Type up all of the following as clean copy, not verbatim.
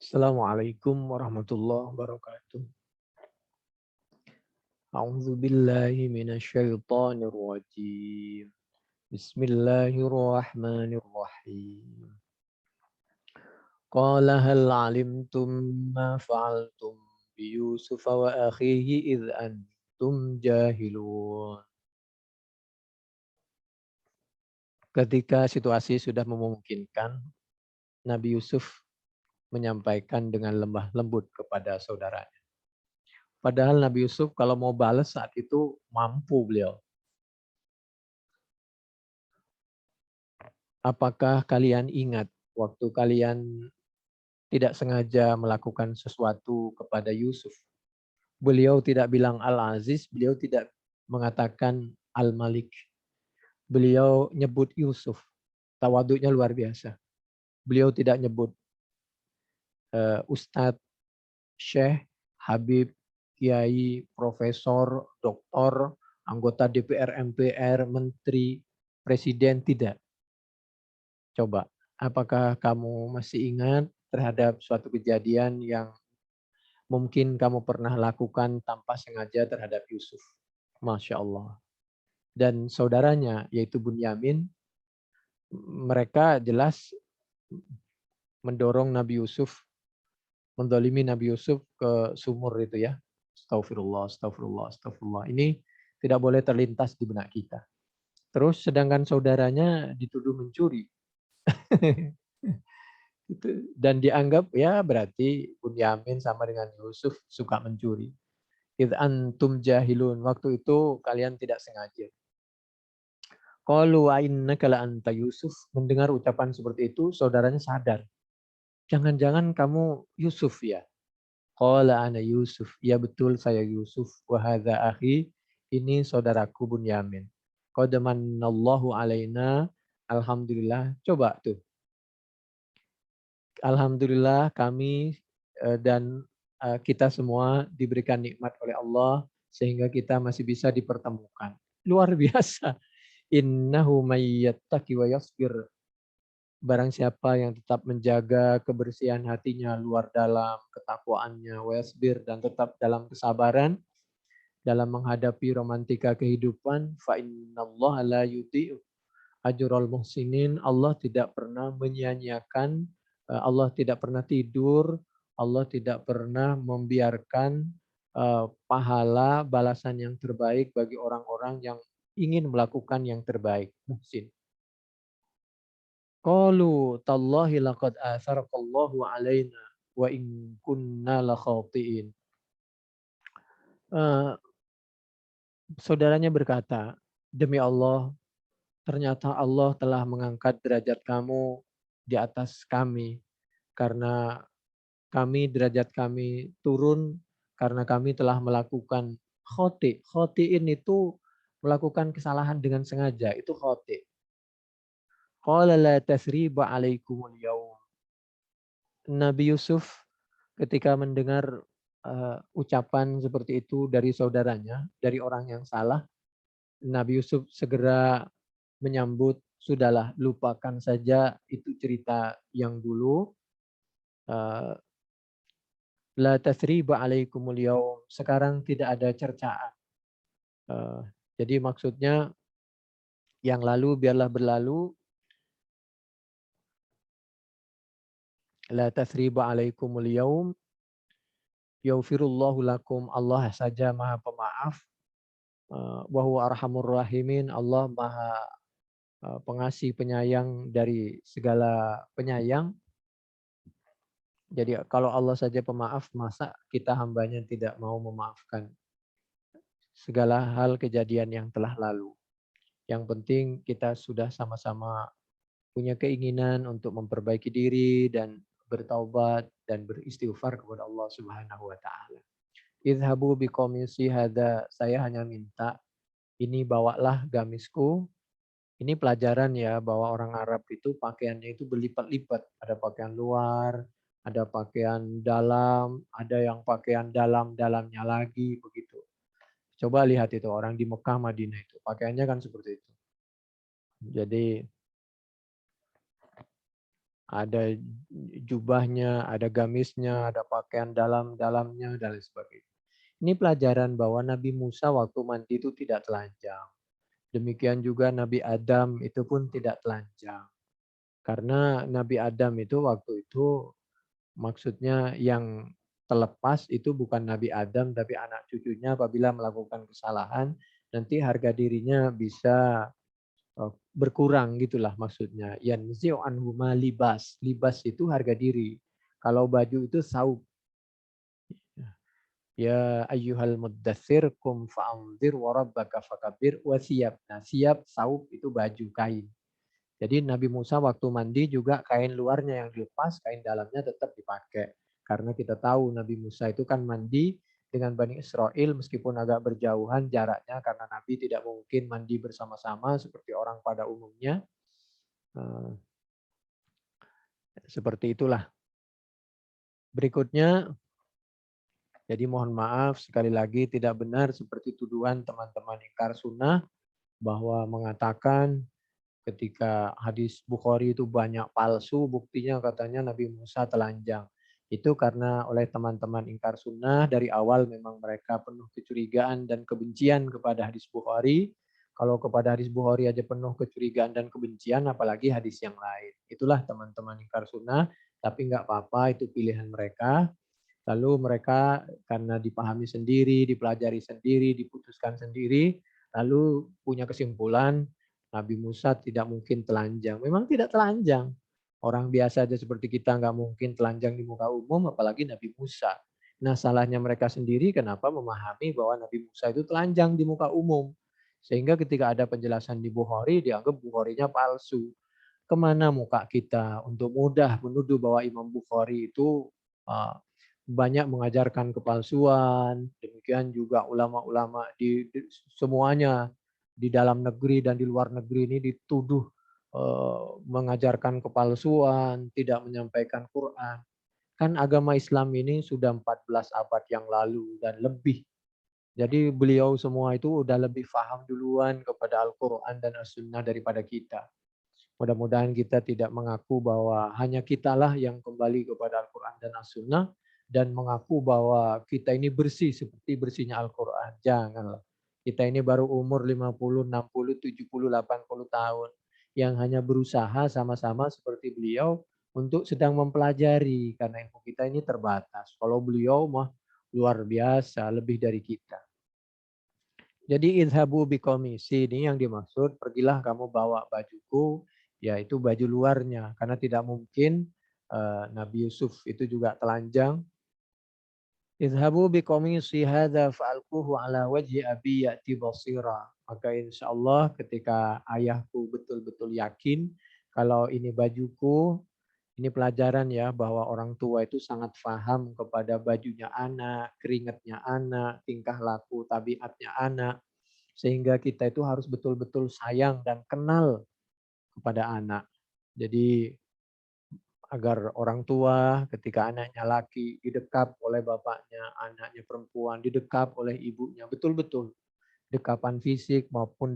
Assalamualaikum warahmatullahi wabarakatuh. A'udzu billahi minasyaitonir rajim. Bismillahirrahmanirrahim. Qala hal 'alimtum ma fa'altum bi Yusuf wa akhihi id antum jahilun. Ketika situasi sudah memungkinkan, Nabi Yusuf menyampaikan dengan lemah lembut kepada saudaranya. Padahal Nabi Yusuf kalau mau balas saat itu mampu beliau. Apakah kalian ingat waktu kalian tidak sengaja melakukan sesuatu kepada Yusuf? Beliau tidak bilang Al-Aziz, beliau tidak mengatakan Al-Malik. Beliau nyebut Yusuf. Tawaduknya luar biasa. Beliau tidak nyebut Ustadz, Syekh, Habib, Kiai, Profesor, Doktor, anggota DPR, MPR, Menteri, Presiden, tidak. Coba, apakah kamu masih ingat terhadap suatu kejadian yang mungkin kamu pernah lakukan tanpa sengaja terhadap Yusuf? Masya Allah. Dan saudaranya, yaitu Bunyamin, mereka jelas mendorong Nabi Yusuf, mendolimi Nabi Yusuf ke sumur itu ya. Astagfirullah, astagfirullah, astagfirullah. Ini tidak boleh terlintas di benak kita. Terus sedangkan saudaranya dituduh mencuri. Dan dianggap ya berarti Bunyamin sama dengan Yusuf suka mencuri. Id antum jahilun. Waktu itu kalian tidak sengaja. Qalu wa innaka la anta Yusuf. Mendengar ucapan seperti itu, saudaranya sadar. Jangan-jangan kamu Yusuf ya? Qala ana Yusuf. Ya betul saya Yusuf. Wa hadza akhi. Ini saudaraku Bunyamin. Qad manallahu alaina. Alhamdulillah. Coba tuh. Alhamdulillah kami dan kita semua diberikan nikmat oleh Allah sehingga kita masih bisa dipertemukan. Luar biasa. Innahu may yattaqi wa yasbir. Barang siapa yang tetap menjaga kebersihan hatinya luar dalam, ketakwaannya, wa yasbir, dan tetap dalam kesabaran dalam menghadapi romantika kehidupan, fa innallaha la yudhi'u ajrul muhsinin. Allah tidak pernah menyia-nyiakan, Allah tidak pernah tidur, Allah tidak pernah membiarkan pahala balasan yang terbaik bagi orang-orang yang ingin melakukan yang terbaik. Muhsin. Qalu tallahi laqad atharakallahu alaina wa in kunna la khati'in. Saudaranya berkata, demi Allah, ternyata Allah telah mengangkat derajat kamu di atas kami karena derajat kami turun karena kami telah melakukan khoti. Khotiin itu melakukan kesalahan dengan sengaja, itu khoti. Qala la tasriba alaikumul yaum. Nabi Yusuf ketika mendengar ucapan seperti itu dari saudaranya, dari orang yang salah, Nabi Yusuf segera menyambut, sudahlah lupakan saja itu cerita yang dulu. La tasriba alaikumul yaum. Sekarang tidak ada cercaan. Jadi maksudnya yang lalu biarlah berlalu. La tasriba alaikumul yaum. Yaufirullahu lakum. Allah saja maha pemaaf. Wa huwa arhamur rahimin. Allah maha pengasih penyayang dari segala penyayang. Jadi kalau Allah saja pemaaf, masa kita hambanya tidak mau memaafkan segala hal kejadian yang telah lalu. Yang penting kita sudah sama-sama punya keinginan untuk memperbaiki diri dan bertaubat dan beristighfar kepada Allah Subhanahu wa taala. Idhabu biqamisi hadza. Saya hanya minta ini bawalah gamisku. Ini pelajaran ya bahwa orang Arab itu pakaiannya itu berlipat-lipat. Ada pakaian luar, ada pakaian dalam, ada yang pakaian dalam-dalamnya lagi begitu. Coba lihat itu orang di Mekah, Madinah itu pakaiannya kan seperti itu. Jadi ada jubahnya, ada gamisnya, ada pakaian dalam-dalamnya, dan lain sebagainya. Ini pelajaran bahwa Nabi Musa waktu mandi itu tidak telanjang. Demikian juga Nabi Adam itu pun tidak telanjang. Karena Nabi Adam itu waktu itu maksudnya yang terlepas itu bukan Nabi Adam tapi anak cucunya apabila melakukan kesalahan nanti harga dirinya bisa berkurang gitulah maksudnya. Yanzi'u anhuma libas. Libas itu harga diri. Kalau baju itu saub. Ya ayyuhal muddatsir kum fa'anzir wa rabbaka fakabir wa siyab. Nah, siyab saub itu baju kain. Jadi Nabi Musa waktu mandi juga kain luarnya yang dilepas, kain dalamnya tetap dipakai. Karena kita tahu Nabi Musa itu kan mandi dengan Bani Israel meskipun agak berjauhan jaraknya karena Nabi tidak mungkin mandi bersama-sama seperti orang pada umumnya. Seperti itulah. Berikutnya, jadi mohon maaf sekali lagi tidak benar seperti tuduhan teman-teman ingkar sunnah bahwa mengatakan ketika hadis Bukhari itu banyak palsu, buktinya katanya Nabi Musa telanjang. Itu karena oleh teman-teman ingkar sunnah dari awal memang mereka penuh kecurigaan dan kebencian kepada hadis Bukhari. Kalau kepada hadis Bukhari aja penuh kecurigaan dan kebencian, apalagi hadis yang lain. Itulah teman-teman ingkar sunnah, tapi nggak apa-apa, itu pilihan mereka. Lalu mereka karena dipahami sendiri, dipelajari sendiri, diputuskan sendiri, lalu punya kesimpulan Nabi Musa tidak mungkin telanjang. Memang tidak telanjang. Orang biasa aja seperti kita nggak mungkin telanjang di muka umum, apalagi Nabi Musa. Nah salahnya mereka sendiri kenapa memahami bahwa Nabi Musa itu telanjang di muka umum. Sehingga ketika ada penjelasan di Bukhari, dianggap Bukharinya palsu. Kemana muka kita untuk mudah menuduh bahwa Imam Bukhari itu uh, banyak mengajarkan kepalsuan, demikian juga ulama-ulama di semuanya di dalam negeri dan di luar negeri ini dituduh mengajarkan kepalsuan, tidak menyampaikan Quran. Kan agama Islam ini sudah 14 abad yang lalu dan lebih. Jadi beliau semua itu udah lebih paham duluan kepada Al-Quran dan As-Sunnah daripada kita. Mudah-mudahan kita tidak mengaku bahwa hanya kitalah yang kembali kepada Al-Quran dan As-Sunnah dan mengaku bahwa kita ini bersih seperti bersihnya Al-Quran. Janganlah. Kita ini baru umur 50, 60, 70, 80 tahun yang hanya berusaha sama-sama seperti beliau untuk sedang mempelajari karena ilmu kita ini terbatas. Kalau beliau mah luar biasa, lebih dari kita. Jadi idhabu biqomisi ini yang dimaksud, pergilah kamu bawa bajuku, yaitu baju luarnya. Karena tidak mungkin Nabi Yusuf itu juga telanjang. Idhabu biqomisi hadza fa'alquhu ala wajhi abi ya'ti basira. Maka insya Allah ketika ayahku betul-betul yakin kalau ini bajuku, ini pelajaran ya bahwa orang tua itu sangat paham kepada bajunya anak, keringatnya anak, tingkah laku tabiatnya anak. Sehingga kita itu harus betul-betul sayang dan kenal kepada anak. Jadi agar orang tua ketika anaknya laki didekap oleh bapaknya, anaknya perempuan didekap oleh ibunya, betul-betul dekapan fisik maupun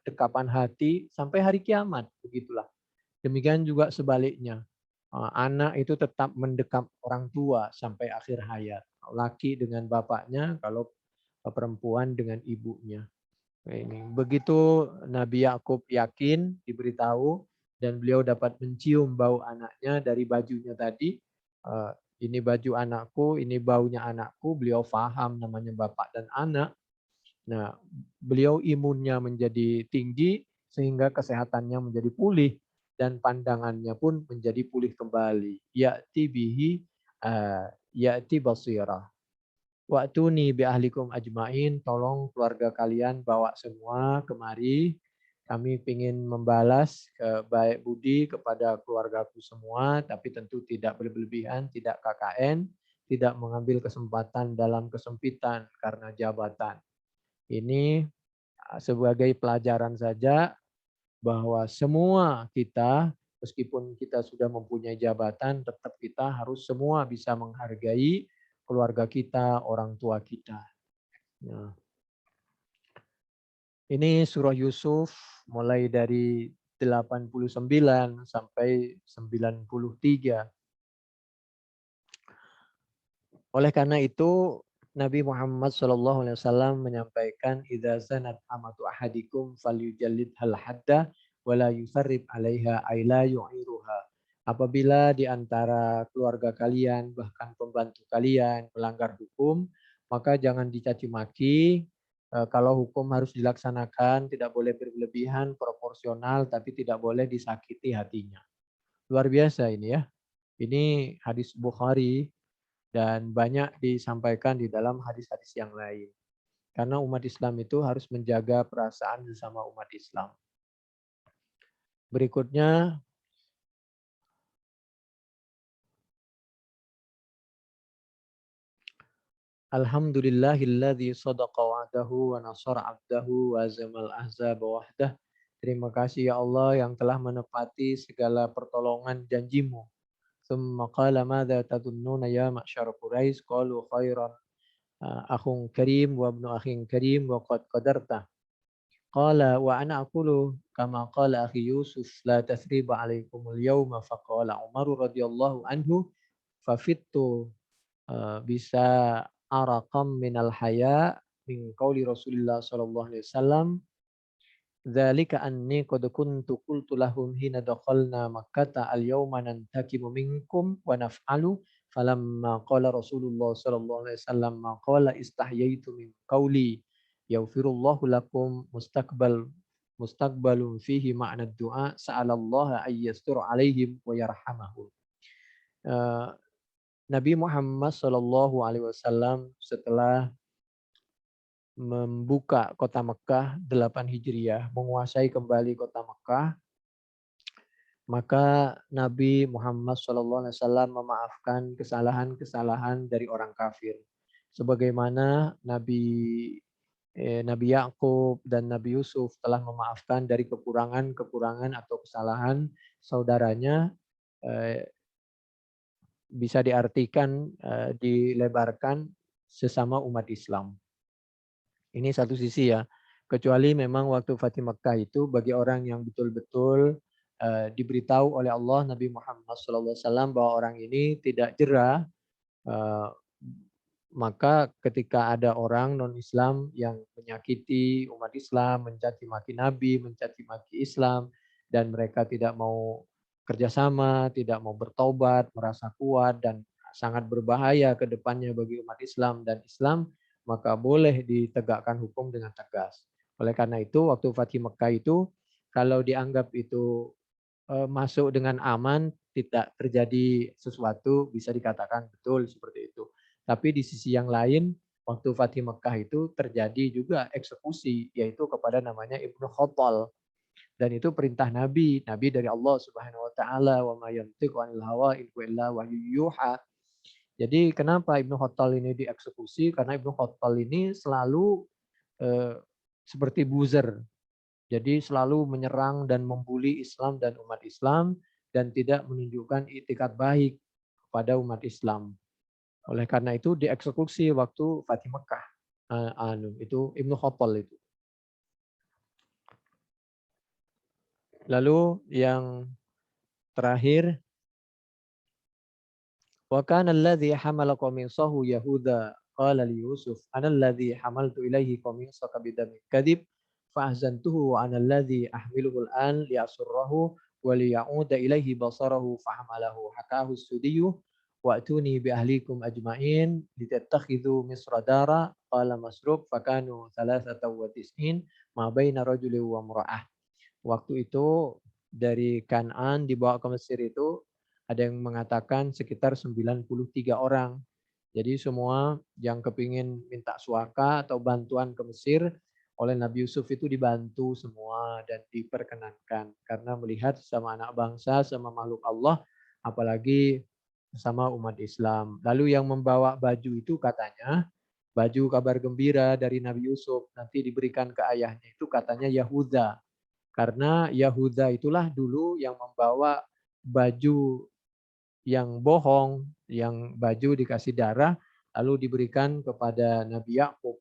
dekapan hati sampai hari kiamat, begitulah. Demikian juga sebaliknya, anak itu tetap mendekap orang tua sampai akhir hayat. Laki dengan bapaknya, kalau perempuan dengan ibunya. Ini begitu Nabi Yakub yakin diberitahu dan beliau dapat mencium bau anaknya dari bajunya tadi. Ini baju anakku, ini baunya anakku. Beliau paham namanya bapak dan anak. Nah, beliau imunnya menjadi tinggi sehingga kesehatannya menjadi pulih dan pandangannya pun menjadi pulih kembali. Ya'ti bihi ya'ti basirah. Waktu nih bi ahlikum ajmain, tolong keluarga kalian bawa semua kemari. Kami ingin membalas baik budi kepada keluargaku semua, tapi tentu tidak berlebihan, tidak KKN, tidak mengambil kesempatan dalam kesempitan karena jabatan. Ini sebagai pelajaran saja bahwa semua kita, meskipun kita sudah mempunyai jabatan, tetap kita harus semua bisa menghargai keluarga kita, orang tua kita. Nah, ini surah Yusuf mulai dari 89 sampai 93. Oleh karena itu Nabi Muhammad SAW menyampaikan idza zanat amatu ahadikum falyujallid hal hadda wala yusarrib 'alaiha ay la yu'iruha. Apabila di antara keluarga kalian bahkan pembantu kalian melanggar hukum, maka jangan dicaci maki. Kalau hukum harus dilaksanakan, tidak boleh berlebihan, proporsional, tapi tidak boleh disakiti hatinya. Luar biasa ini ya. Ini hadis Bukhari dan banyak disampaikan di dalam hadis-hadis yang lain. Karena umat Islam itu harus menjaga perasaan sesama umat Islam. Berikutnya, Alhamdulillahilladzi sadaqa wa'dahu wa nasara 'abdahu wa azamal ahzaba wahdah. Terima kasih ya Allah yang telah menepati segala pertolongan janjimu. Tsumma qala madza tadunnuna ya ma'syar Quraisy qalu khairan akhun karim wa ibnu akhin karim wa qad qadarta. Qala wa ana aqulu kama qala akhi Yusuf la tathriba alaikumul yawma faqala Umar radhiyallahu anhu fafittu bisa araqam minal haya min qauli Rasulillah sallallahu alaihi wasallam dzalika anni qad kuntu qultu lahum hina dakhalna makkata al yawma nantakimu minkum wa naf'alu falamma qala Rasulullah sallallahu alaihi wasallam ma qala istahyaitu min qauli yaghfirullahu lakum mustaqbalun fihi ma'na du'a sa'alallaha ay yastur alaihim wa yarhamahum. Nabi Muhammad Shallallahu Alaihi Wasallam setelah membuka kota Mekah 8 Hijriah, menguasai kembali kota Mekah, maka Nabi Muhammad Shallallahu Alaihi Wasallam memaafkan kesalahan-kesalahan dari orang kafir, sebagaimana Nabi Yakub dan Nabi Yusuf telah memaafkan dari kekurangan-kekurangan atau kesalahan saudaranya. Bisa diartikan dilebarkan sesama umat Islam. Ini satu sisi ya. Kecuali memang waktu Fatih Makkah itu bagi orang yang betul-betul diberitahu oleh Allah Nabi Muhammad SAW bahwa orang ini tidak jera, maka ketika ada orang non-Islam yang menyakiti umat Islam, mencaci maki Nabi, mencaci maki Islam, dan mereka tidak mau kerjasama, tidak mau bertobat, merasa kuat, dan sangat berbahaya ke depannya bagi umat Islam dan Islam, maka boleh ditegakkan hukum dengan tegas. Oleh karena itu, waktu Fatih Mekah itu, kalau dianggap itu masuk dengan aman, tidak terjadi sesuatu, bisa dikatakan betul seperti itu. Tapi di sisi yang lain, waktu Fatih Mekah itu terjadi juga eksekusi, yaitu kepada namanya Ibnu Khattal. Dan itu perintah Nabi dari Allah Subhanahu wa taala, wa ma yantiqu 'anil hawa in huwa illa wahyu yuha. Jadi kenapa Ibnu Khattal ini dieksekusi? Karena Ibnu Khattal ini selalu seperti buzzer. Jadi selalu menyerang dan membuli Islam dan umat Islam dan tidak menunjukkan itikat baik kepada umat Islam. Oleh karena itu dieksekusi waktu Fatih Mekah. Itu Ibnu Khattal itu. Lalu yang terakhir, wa kana alladhi hamala qamisahu Yahuda qala li Yusuf ana alladhi hamaltu ilaihi qamisaka bidami kadhib fa ahzantuhu wa ana alladhi ahmiluhu al-an li asurrahu wa li ya'uda ilaihi basarahu fa hamalahu hakahu as-sudiyyu wa atuni bi ahlikum ajma'in litattakhidhu misra dara qala Masruq fakanu 93 ma baina rajuli wa imra'ah. Waktu itu dari Kan'an dibawa ke Mesir itu ada yang mengatakan sekitar 93 orang. Jadi semua yang kepingin minta suaka atau bantuan ke Mesir oleh Nabi Yusuf itu dibantu semua dan diperkenankan. Karena melihat sama anak bangsa, sama makhluk Allah, apalagi sama umat Islam. Lalu yang membawa baju itu katanya, baju kabar gembira dari Nabi Yusuf nanti diberikan ke ayahnya itu katanya Yahuda. Karena Yahuda itulah dulu yang membawa baju yang bohong, yang baju dikasih darah, lalu diberikan kepada Nabi Yakub.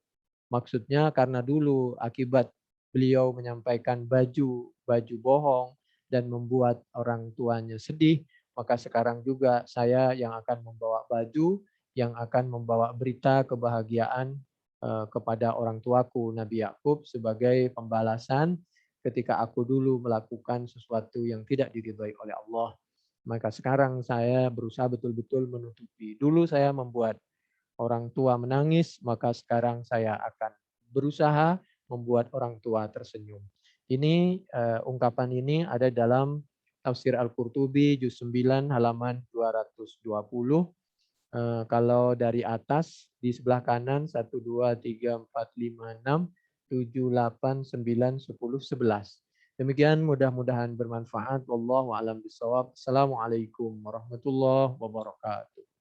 Maksudnya karena dulu akibat beliau menyampaikan baju bohong, dan membuat orang tuanya sedih, maka sekarang juga saya yang akan membawa baju, yang akan membawa berita kebahagiaan kepada orang tuaku Nabi Yakub sebagai pembalasan ketika aku dulu melakukan sesuatu yang tidak diridhai oleh Allah. Maka sekarang saya berusaha betul-betul menutupi. Dulu saya membuat orang tua menangis, maka sekarang saya akan berusaha membuat orang tua tersenyum. Ini ungkapan ini ada dalam Tafsir Al-Qurtubi juz 9 halaman 220. Kalau dari atas di sebelah kanan 1, 2, 3, 4, 5, 6, 7, 8, 9, 10, 11. Demikian mudah-mudahan bermanfaat. Wallahu a'lam bishawab. Assalamualaikum warahmatullahi wabarakatuh.